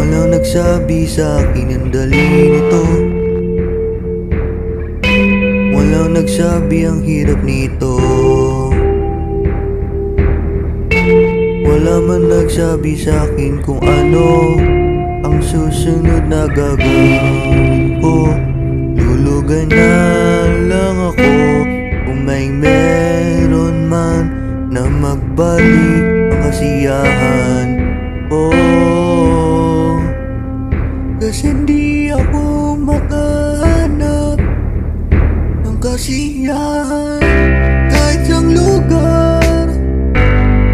Walang nagsabi sa'kin ang dali nito. Walang nagsabi ang hirap nito. Wala man nagsabi sa'kin kung ano ang susunod na gagawin ko. Lulugan na lang ako kung may meron man na magbalik ang kasiyahan ko. Kasi hindi ako makahanap ng kasiyahan kahit saan lugar,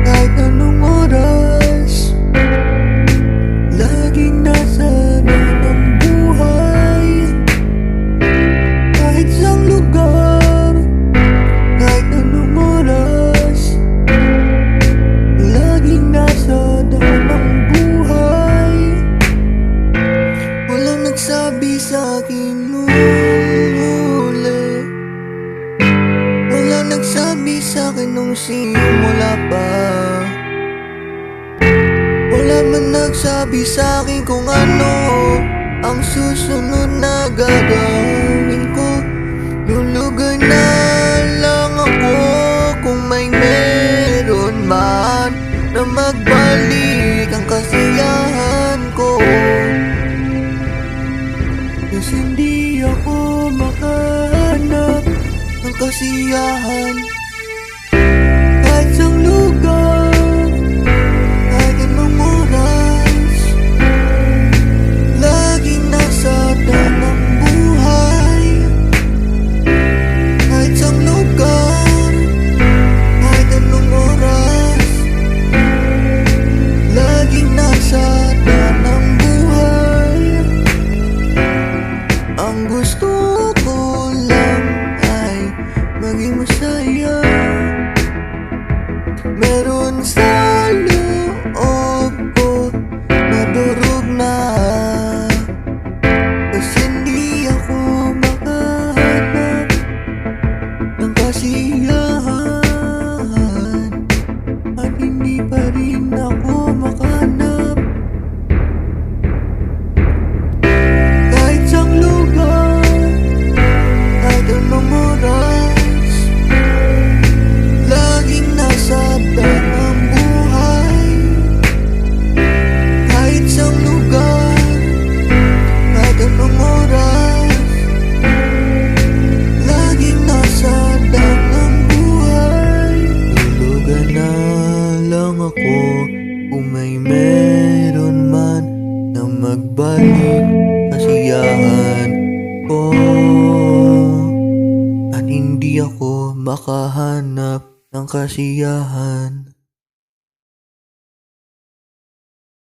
kahit anong oras. Laging nasa ng buhay, kahit saan lugar, kahit anong oras. Laging nasa ng buhay. Walang nagsabi sa'kin nung huli. Walang nagsabi sa'kin nung simula pa. Wala man nagsabi sa'kin kung ano ang susunod na gagawin ko. Lulugan na lang ako kung may meron man na magbalik ang kasiyahan ko. Kasi hindi ako makahanap ng kasiyahan kahit saan lugar, kahit anong oras. Laging nasa ng buhay, kahit saan lugar, kahit anong oras. Laging nasa ng buhay. Ang gusto ko lang ay maging masaya. Meron sa loob ko na durog na. Kasi hindi ako makahanap ng kasiyahan, at hindi pa rin ako makahanap kahit saan lugar, kahit anong oras. Laging nasa ng buhay, kahit saan lugar, kahit anong oras. Laging nasa ng buhay. Lulugan na lang ako kung may meron man na magbalik kasiyahan ko, at hindi ako makahanap ng kasiyahan.